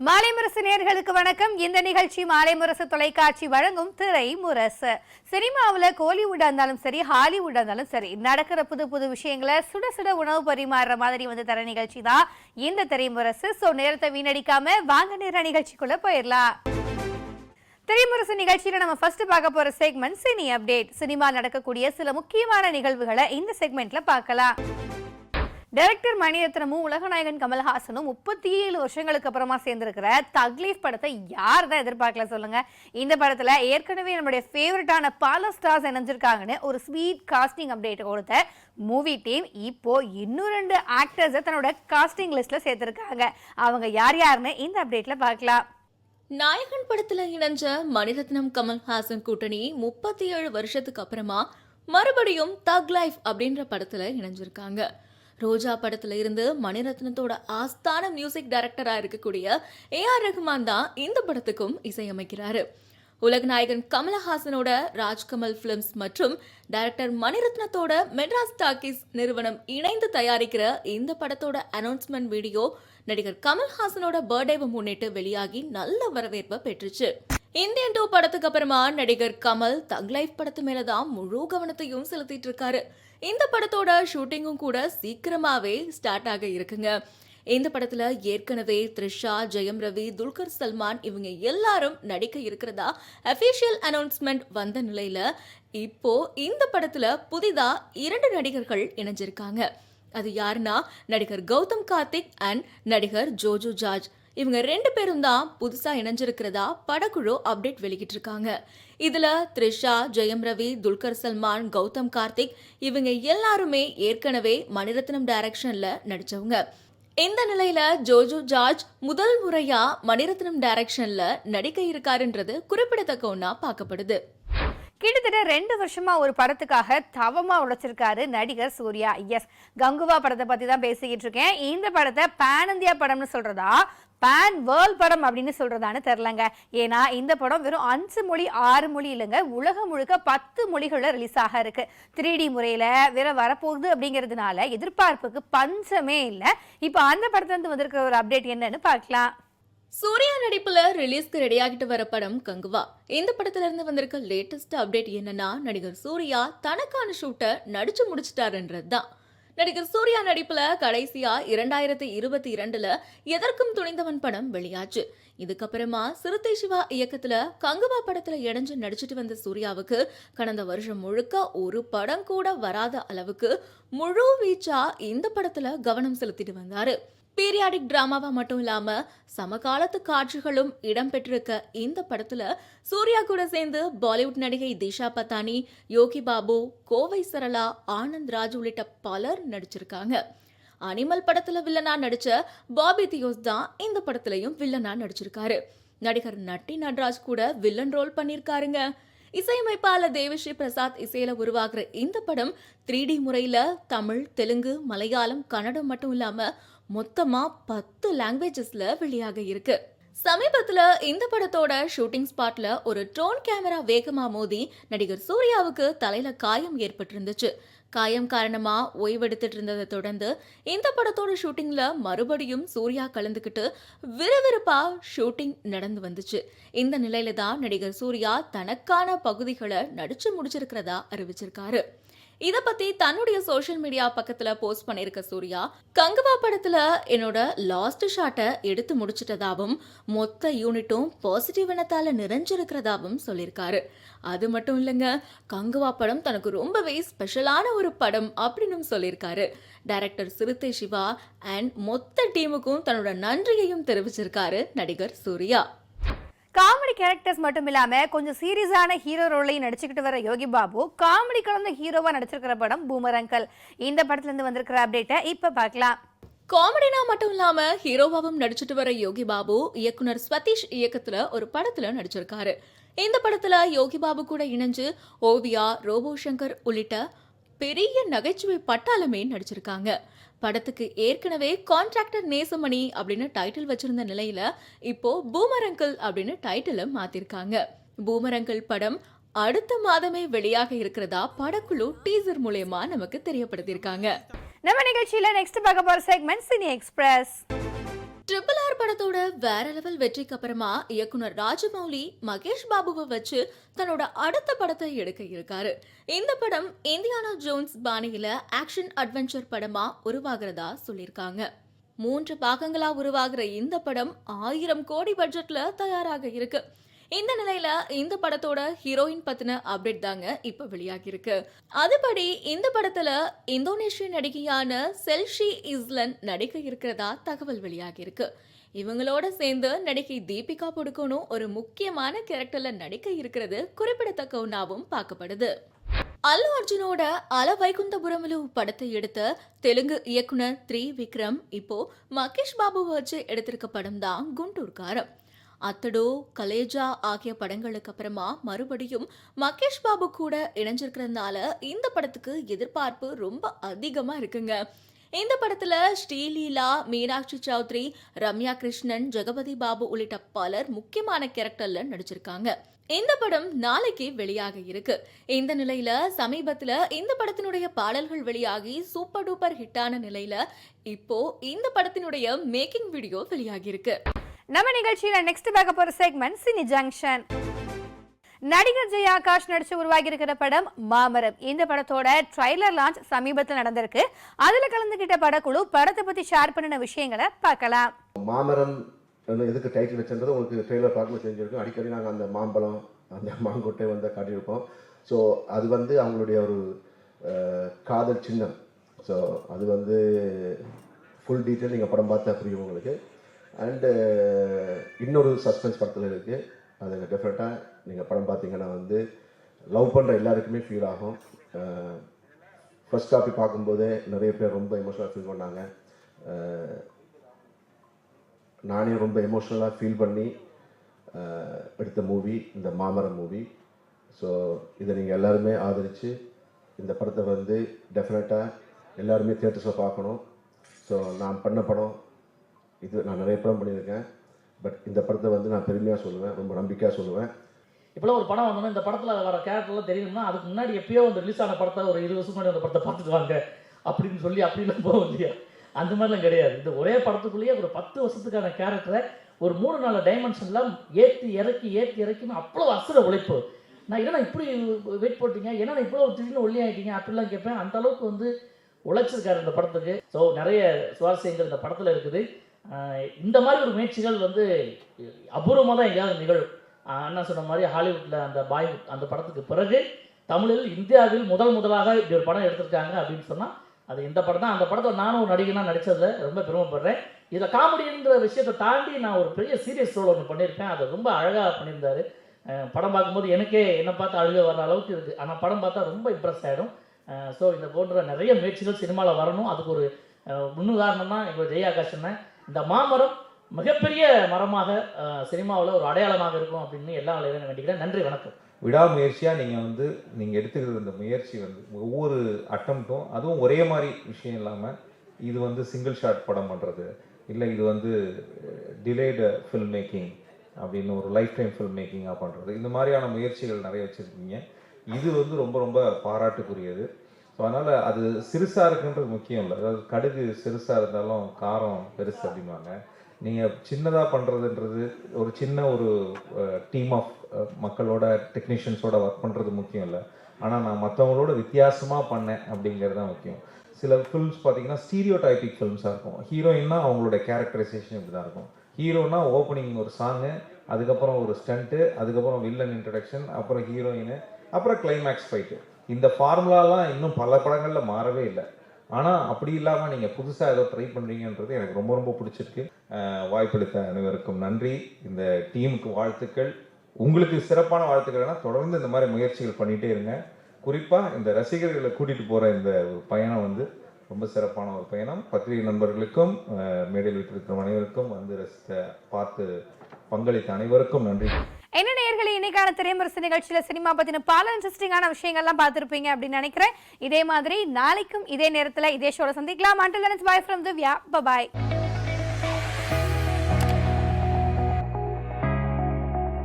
மாலை முரசு நேயர்களுக்கு வணக்கம். இந்த நிகழ்ச்சி மாலை முரசு தொலைக்காட்சி வழங்கும் திரை முரசு. சினிமாவில் கோலிவுட் இருந்தாலும் சரி, ஹாலிவுட் இருந்தாலும் சரி, நடக்கிற புது புது விஷயங்களை சுட சுட உணவு பரிமாறுற மாதிரி வந்து தர நிகழ்ச்சி தான் இந்த திரை முரசு. ஸோ நேரத்தை வீணடிக்காம வாங்க நேர நிகழ்ச்சிக்குள்ள போயிடலாம். திரைமுரசு நிகழ்ச்சியில நம்ம ஃபர்ஸ்ட் பார்க்க போற செக்மெண்ட் சினி அப்டேட். சினிமா நடக்கக்கூடிய சில முக்கியமான நிகழ்வுகளை இந்த செக்மெண்ட்ல பார்க்கலாம். டைரக்டர் மணிரத்னமும் உலகநாயகன் கமல்ஹாசனும் 37 வருஷங்களுக்கு அப்புறமா சேர்ந்திருக்கிற தக் லைஃப் படத்தை யார் தான் எதிர்பார்க்கல சொல்லுங்க. இந்த படத்துல ஏற்கனவே நம்மளுடைய ஃபேவரட்டான பல ஸ்டார்ஸ் இணைஞ்சிருக்காங்கன்னு ஒரு ஸ்வீட் காஸ்டிங் அப்டேட் கொடுத்த மூவி டீம் இப்போ இன்னும் 2 ஆக்டர்ஸை தன்னோட காஸ்டிங் லிஸ்ட்ல சேர்த்திருக்காங்க. அவங்க யார் யாருன்னு இந்த அப்டேட்ல பார்க்கலாம். நாயகன் படத்துல இணைஞ்ச மணிரத்னம் கமல்ஹாசன் கூட்டணி 37 வருஷத்துக்கு அப்புறமா மறுபடியும் தக் லைஃப் அப்படின்ற படத்துல இணைஞ்சிருக்காங்க. ரோஜா படத்துல இருந்து மணிரத்னத்தோட ஆஸ்தான மியூசிக் டைரக்டரா இருக்கக்கூடிய ஏஆர் ரஹ்மான் தான் இந்த படத்துக்கும் இசையமைக்கிறாரு. உலகநாயகன் கமலஹாசனோட ராஜ்கமல் பிலிம்ஸ் மற்றும் டைரக்டர் மணிரத்னத்தோட மெட்ராஸ் டாக்கீஸ் நிறுவனம் இணைந்து தயாரிக்கிற இந்த படத்தோட அனௌன்ஸ்மெண்ட் வீடியோ நடிகர் கமல்ஹாசனோட பர்த்டேவை முன்னிட்டு வெளியாகி நல்ல வரவேற்பை பெற்றுச்சு. இந்தியன் 2 படத்துக்கு அப்புறமா நடிகர் கமல் தக் லைஃப் படத்து மேலதான் முழு கவனத்தையும் செலுத்திட்டு இருக்காரு. இந்த படத்தோட ஷூட்டிங்கும் கூட சீக்கிரமாவே ஸ்டார்ட் ஆக இருக்குங்க. இந்த படத்துல ஏற்கனவே த்ரிஷா, ஜெயம் ரவி, துல்கர் சல்மான் இவங்க எல்லாரும் நடிக்க இருக்கிறதா அபிஷியல் அனௌன்ஸ்மெண்ட் வந்த நிலையில இப்போ இந்த படத்துல புதிதா 2 நடிகர்கள் இணைஞ்சிருக்காங்க. அது யாருன்னா நடிகர் கௌதம் கார்த்திக் அண்ட் நடிகர் ஜோஜோ ஜார்ஜ். இவங்க 2 பேரும் தான் புதுசா இணைஞ்சிருக்கிறதா படக்குழு அப்டேட் வெளியிட்டு இருக்காங்க. இதுல த்ரிஷா, ஜெயம் ரவி, துல்கர் சல்மான், கௌதம் கார்த்திக் இவங்க எல்லாருமே ஏற்கனவே மணிரத்னம் டைரக்ஷன்ல நடிச்சவங்க. இந்த நிலையில ஜோஜோ ஜார்ஜ் முதல் முறையா மணிரத்னம் டைரக்ஷன்ல நடிக்க இருக்காருன்றது குறிப்பிடத்தக்க ஒண்ணா பார்க்கப்படுது. கிட்டத்தட்ட 2 வருஷமா ஒரு படத்துக்காக தவமா உழைச்சிருக்காரு நடிகர் சூர்யா. எஸ், கங்குவா படத்தை பத்தி தான் பேசிக்கிட்டு இருக்கேன். இந்த படத்தை பேன் இந்தியா படம்னு சொல்றதா, பேன் வேர்ல்ட் படம் அப்படின்னு சொல்றதான்னு தெரிலங்க. ஏன்னா இந்த படம் வெறும் 5 மொழி 6 மொழி இல்லைங்க, உலகம் முழுக்க 10 மொழிகள்ல ரிலீஸ் ஆக இருக்கு. 3D முறையில வேற வரப்போகுது அப்படிங்கிறதுனால எதிர்பார்ப்புக்கு பஞ்சமே இல்லை. இப்போ அந்த படத்துல இருந்து வந்திருக்கிற ஒரு அப்டேட் என்னன்னு பார்க்கலாம். சூர்யா நடிப்புல ரிலீஸ்க்கு ரெடி ஆகிட்டு வர படம் கங்குவா. இந்த படத்துல இருந்து வந்திருக்க லேட்டஸ்ட் அப்டேட் என்னன்னா நடிகர் சூர்யா தனக்கான ஷூட்டை நடிச்சு முடிச்சிட்டாருன்றது தான். நடிகர் சூர்யா நடிப்புல கடைசியா 2022ல எதற்கும் துணிந்தவன் படம் வெளியாச்சு. இதுக்கப்புறமா சிறுத்தை சிவா இயக்கத்துல கங்குவா படத்துல இணைஞ்சு நடிச்சிட்டு வந்த சூர்யாவுக்கு கடந்த வருஷம் முழுக்க ஒரு படம் கூட வராத அளவுக்கு முழு வீச்சா இந்த படத்துல கவனம் செலுத்திட்டு வந்தாரு. பீரியாடிக் டிராமாவா மட்டும் இல்லாம சமகாலத்து காட்சிகளும் இடம்பெற்றிருக்க இந்த படத்துல சூர்யா கூட சேர்ந்து பாலிவுட் நடிகை திஷா பத்தானி, யோகி பாபு, கோவை சரளா, ஆனந்த் ராஜ் உள்ளிட்ட பலர் நடிச்சிருக்காங்க. அனிமல் படத்துல வில்லனா நடிச்ச பாபி தியோஸ் தான் இந்த படத்துலயும் வில்லனா நடிச்சிருக்காரு. நடிகர் நட்டி நட்ராஜ் கூட வில்லன் ரோல் பண்ணிருக்காருங்க. இசையமைப்பாளர் தேவிஸ்ரீ பிரசாத் இசையில உருவாக்குற இந்த படம் 3D முறையில தமிழ், தெலுங்கு, மலையாளம், கன்னடம் மட்டும் இல்லாம மொத்தமா 10 லாங்குவேஜஸ்ல வெளியாக இருக்கு. சமீபத்துல இந்த படத்தோட ஷூட்டிங் ஸ்பாட்ல ஒரு ட்ரோன் கேமரா வேகமா மோதி நடிகர் சூர்யாவுக்கு தலையில காயம் ஏற்பட்டிருந்துச்சு. காயம் காரணமா ஓய்வெடுத்துட்டு இருந்ததை தொடர்ந்து இந்த படத்தோட ஷூட்டிங்ல மறுபடியும் சூர்யா கலந்துக்கிட்டு விறுவிறுப்பா ஷூட்டிங் நடந்து வந்துச்சு. இந்த நிலையில தான் நடிகர் சூர்யா தனக்கான பகுதிகளை நடிச்சு முடிச்சிருக்கிறதா அறிவிச்சிருக்காரு. இத பத்தி தன்னுடைய சோஷியல் மீடியா பக்கத்துல போஸ்ட் பண்ணிருக்க சூர்யா, கங்குவா படத்துல என்னோட லாஸ்ட் ஷாட்டை எடுத்து முடிச்சிட்டதாவும் மொத்த யூனிட்டும் பாசிட்டிவ் எண்ணத்தால நிறைஞ்சிருக்கிறதாவும் சொல்லியிருக்காரு. அது மட்டும் இல்லைங்க, கங்குவா படம் தனக்கு ரொம்பவே ஸ்பெஷலான ஒரு படம் அப்படின்னு சொல்லியிருக்காரு. டைரக்டர் சிறுத்தை சிவா அண்ட் மொத்த டீமுக்கும் தன்னோட நன்றியையும் தெரிவிச்சிருக்காரு நடிகர் சூர்யா. காமெடி கேரக்டர்ஸ் மட்டும் இல்லாம கொஞ்சம் சீரியஸான ஹீரோ ரோலையும் நடிச்சுக்கிட்டு வர யோகி பாபு காமெடி கலந்த ஹீரோவா நடிச்சிருக்கிற படம் பூமரங்கல். இந்த படத்துல இருந்து வந்திருக்கிற அப்டேட்டை இப்ப பார்க்கலாம். காமெடினா மட்டும் இல்லாம ஹீரோவாவும் நடிச்சிட்டு வர யோகி பாபு இயக்குனர் ஸ்வதீஷ் இயக்கத்துல ஒரு படத்துல நடிச்சிருக்காரு. இந்த படத்துல யோகி பாபு கூட இணைஞ்சு ஓவியா, ரோபோ சங்கர் உள்ளிட்ட பெரிய நகைச்சுவை பட்டாளமே நடிச்சிருக்காங்க. படத்துக்கு ஏற்கனவே கான்ட்ராக்டர் நேசமணி அப்படின்னு டைட்டில் வச்சிருந்த நிலையில இப்போ பூமரங்கல் அப்படின்னு டைட்டில மாத்திருக்காங்க. பூமரங்கல் படம் அடுத்த மாதமே வெளியாக இருக்கிறதா படக்குழு டீசர் மூலமா நமக்கு தெரியப்படுத்திருக்காங்க. நம்ம நிகழ்ச்சியில நெக்ஸ்ட் பார்க்க போற செக்மெண்ட் சினி எக்ஸ்பிரஸ். RRR படத்தோட வேற லெவல் வெற்றிக்கு அப்புறமா இயக்குனர் ராஜமௌலி மகேஷ் பாபுவை வச்சு தன்னோட அடுத்த படத்தை எடுக்க இருக்காரு. இந்த படம் இந்தியானா ஜோன்ஸ் பாணியில ஆக்ஷன் அட்வென்ச்சர் படமா உருவாகிறதா சொல்லியிருக்காங்க. 3 பாகங்களா உருவாகிற இந்த படம் 1000 கோடி பட்ஜெட்ல தயாராக இருக்கு. இந்த நிலையில இந்த படத்தோட ஹீரோயின் பத்தின அப்டேட் தாங்க இப்ப வெளியாகி இருக்கு. அதுபடி இந்த படத்துல இந்தோனேஷிய நடிகையான செல்ஷி இஸ்லன் நடிக்க இருக்கிறதா தகவல் வெளியாகி இருக்கு. இவங்களோட சேர்ந்து நடிகை தீபிகா படுகோனும் ஒரு முக்கியமான கேரக்டர்ல நடிக்க இருக்கிறது குறிப்பிடத்தக்க ஒன்றாவும் பார்க்கப்படுது. அல்லு அர்ஜுனோட அல வைகுந்தபுரமுலு படத்தை எடுத்த தெலுங்கு இயக்குனர் த்ரிவிக்ரம் இப்போ மகேஷ் பாபு வச்சு எடுத்திருக்க படம் தான் குண்டூர் காரம். அத்தடோ, கலேஜா ஆகிய படங்களுக்கு அப்புறமா மறுபடியும் மகேஷ் பாபு கூட இணைஞ்சிருக்கிறதுனால இந்த படத்துக்கு எதிர்பார்ப்பு ரொம்ப அதிகமா இருக்குங்க. இந்த படத்துல ஸ்ரீலீலா, மீனாட்சி சௌத்ரி, ரம்யா கிருஷ்ணன், ஜெகபதி பாபு உள்ளிட்ட பலர் முக்கியமான கேரக்டர்ல நடிச்சிருக்காங்க. இந்த படம் நாளைக்கு வெளியாக இருக்கு. இந்த நிலையில சமீபத்துல இந்த படத்தினுடைய பாடல்கள் வெளியாகி சூப்பர் டூப்பர் ஹிட்டான நிலையில இப்போ இந்த படத்தினுடைய மேக்கிங் வீடியோ வெளியாகி இருக்கு. நம்ம நிகழ்ச்சியில நெக்ஸ்ட் பார்க்க போற செக்மெண்ட் சினி ஜங்ஷன். நடிகர் ஜெயாகாஷ் நடிச்சு உருவாகி இருக்கிற படம் மாமரம். இந்த படத்தோட ட்ரைலர் லான்ச் சமீபத்தில் நடந்திருக்கு. அதுல கலந்துகிட்ட படக்குழு படத்தை பத்தி ஷேர் பண்ணின விஷயங்களை பார்க்கலாம். மாமரம் எதுக்கு டைட்டில் வச்சிருந்தது உங்களுக்கு ட்ரெய்லர் பார்க்கும்போது தெரிஞ்சிருக்கும். அடிக்கடி நாங்கள் அந்த மாம்பழம், அந்த மாங்கொட்டை வந்து காட்டியிருப்போம். ஸோ அது வந்து அவங்களுடைய ஒரு காதல் சின்னம். ஸோ அது வந்து ஃபுல் டீட்டெயில் நீங்கள் படம் பார்த்தா புரியும் உங்களுக்கு. அண்டு இன்னொரு சஸ்பென்ஸ் படத்தில் இருக்குது. அது டெஃபினட்டாக நீங்கள் படம் பார்த்தீங்கன்னா வந்து லவ் பண்ணுற எல்லாருக்குமே ஃபீல் ஆகும். ஃபர்ஸ்ட் காப்பி பார்க்கும்போதே நிறைய பேர் ரொம்ப எமோஷனலாக ஃபீல் பண்ணாங்க. நானே ரொம்ப எமோஷ்னலாக ஃபீல் பண்ணி எடுத்த மூவி இந்த மாமரம் மூவி. ஸோ இதை நீங்கள் எல்லாருமே ஆதரித்து இந்த படத்தை வந்து டெஃபினட்டாக எல்லாருமே தியேட்டர்ஸில் பார்க்கணும். ஸோ நான் பண்ண படம் இது, நான் நிறைய படம் பண்ணியிருக்கேன். பட் இந்த படத்தை வந்து நான் பெருமையாக சொல்லுவேன், ரொம்ப நம்பிக்கையாக சொல்லுவேன். இப்போலாம் ஒரு படம் வந்தோன்னா இந்த படத்தில் வர கேரக்டர்லாம் தெரியணும்னா அதுக்கு முன்னாடி எப்பயோ வந்து ரிலீஸ் ஆன படத்தை ஒரு 20 வருஷம் முன்னாடி அந்த படத்தை பார்த்துட்டு வாங்க அப்படின்னு சொல்லி அப்படிலாம் போகும் இல்லையா? அந்த மாதிரிலாம் கிடையாது. இந்த ஒரே படத்துக்குள்ளேயே ஒரு 10 வருஷத்துக்கான கேரக்டரை ஒரு 3-4 டைமென்ஷன்லாம் ஏற்றி இறக்கின்னு அவ்வளோ அசுர உழைப்பு. நான் என்னன்னா இப்படி வெயிட் போட்டீங்க, என்னன்னா இவ்வளோ திடீர்னு ஒல்லி ஆகிட்டீங்க அப்படிலாம் கேட்பேன். அந்த அளவுக்கு வந்து உழைச்சிருக்காரு இந்த படத்துக்கு. ஸோ நிறைய சுவாரஸ்யங்கள் இந்த படத்தில் இருக்குது. இந்த மாதிரி ஒரு முயற்சிகள் வந்து அபூர்வமாக தான் எங்கேயாவது நிகழும். அண்ணா சொன்ன மாதிரி ஹாலிவுட்டில் அந்த பாய்வுட் அந்த படத்துக்கு பிறகு தமிழில் இந்தியாவில் முதலாக இப்படி ஒரு படம் எடுத்திருக்காங்க அப்படின்னு சொன்னால் அது இந்த படம் தான். அந்த படத்தை நானும் ஒரு நடிகனாக நடித்ததில் ரொம்ப பெருமைப்படுறேன். இதில் காமெடின்ற விஷயத்தை தாண்டி நான் ஒரு பெரிய சீரியஸ் ரோல் ஒன்று பண்ணியிருப்பேன். அதை ரொம்ப அழகாக பண்ணியிருந்தார். படம் பார்க்கும்போது எனக்கே என்னை பார்த்து அழுக வர அளவுக்கு இருக்குது. ஆனால் படம் பார்த்தா ரொம்ப இம்ப்ரெஸ் ஆகிடும். ஸோ இந்த போன்ற நிறைய முயற்சிகள் சினிமாவில் வரணும். அதுக்கு ஒரு முன்னுதாரணம் தான் எங்கள் ஜெயாகாஷன். இந்த மாமரம் மிகப்பெரிய மரமாக சினிமாவில் ஒரு அடையாளமாக இருக்கும் அப்படின்னு எல்லா இளைஞரும் வேண்டிக்கிறேன். நன்றி, வணக்கம். விடாமுயற்சியாக நீங்கள் எடுத்துக்கிறது இந்த முயற்சி வந்து ஒவ்வொரு அட்டம்ப்டும் அதுவும் ஒரே மாதிரி விஷயம் இல்லாமல் இது வந்து சிங்கிள் ஷாட் படம் பண்ணுறது இல்லை, இது வந்து டிலேடு ஃபில்ம் மேக்கிங் அப்படின்னு ஒரு லைஃப் டைம் ஃபில்ம் மேக்கிங்காக பண்ணுறது, இந்த மாதிரியான முயற்சிகள் நிறைய வச்சுருக்கீங்க. இது வந்து ரொம்ப ரொம்ப பாராட்டுக்குரியது. ஸோ அதனால் அது சிறுசாக இருக்குன்றது முக்கியம் இல்லை. அதாவது கடுகு சிறுசாக இருந்தாலும் காரம் பெருசு அப்படிம்பாங்க. நீங்கள் சின்னதாக பண்ணுறதுன்றது ஒரு சின்ன ஒரு டீம் ஆஃப் மக்களோட டெக்னீஷியன்ஸோட ஒர்க் பண்ணுறது முக்கியம் இல்லை. ஆனால் நான் மற்றவங்களோட வித்தியாசமாக பண்ணேன் அப்படிங்கிறது தான் முக்கியம். சில ஃபில்ம்ஸ் பார்த்தீங்கன்னா ஸ்டீரியோ டைப்பிக் ஃபில்ம்ஸாக இருக்கும். ஹீரோயின்னா அவங்களோட கேரக்டரைசேஷன் இப்படி தான் இருக்கும். ஹீரோனா ஓப்பனிங் ஒரு சாங்கு, அதுக்கப்புறம் ஒரு ஸ்டண்ட்டு, அதுக்கப்புறம் வில்லன் இன்ட்ரடக்ஷன், அப்புறம் ஹீரோயின், அப்புறம் கிளைமேக்ஸ் ஃபைட்டு. இந்த ஃபார்முலாலாம் இன்னும் பல படங்களில் மாறவே இல்லை. ஆனால் அப்படி இல்லாமல் நீங்கள் புதுசாக ஏதோ ட்ரை பண்ணுறீங்கன்றது எனக்கு ரொம்ப ரொம்ப பிடிச்சிருக்கு. வாய்ப்பளித்த அனைவருக்கும் நன்றி. இந்த டீமுக்கு வாழ்த்துக்கள். உங்களுக்கு சிறப்பான வாழ்த்துக்கள்னா தொடர்ந்து இந்த மாதிரி முயற்சிகள் பண்ணிகிட்டே இருங்க. குறிப்பாக இந்த ரசிகர்களை கூட்டிகிட்டு போகிற இந்த ஒரு பயணம் வந்து ரொம்ப சிறப்பான ஒரு பயணம். பத்திரிகை நண்பர்களுக்கும் மேடையில் விட்டிருக்கிற அனைவருக்கும் வந்து பார்த்து பங்களித்த அனைவருக்கும் நன்றி. என்ன நேயர்களே, இன்னைக்கான திரைமுரசு நிகழ்ச்சியில சினிமா பத்தின பல இன்ட்ரெஸ்டிங்கான விஷயங்கள்லாம் பார்த்திருப்பீங்க அப்படின்னு நினைக்கிறேன். இதே மாதிரி நாளைக்கும் இதே நேரத்துல இதே ஷோல சந்திக்கலாம். Until then, it's bye from Divya. Bye bye.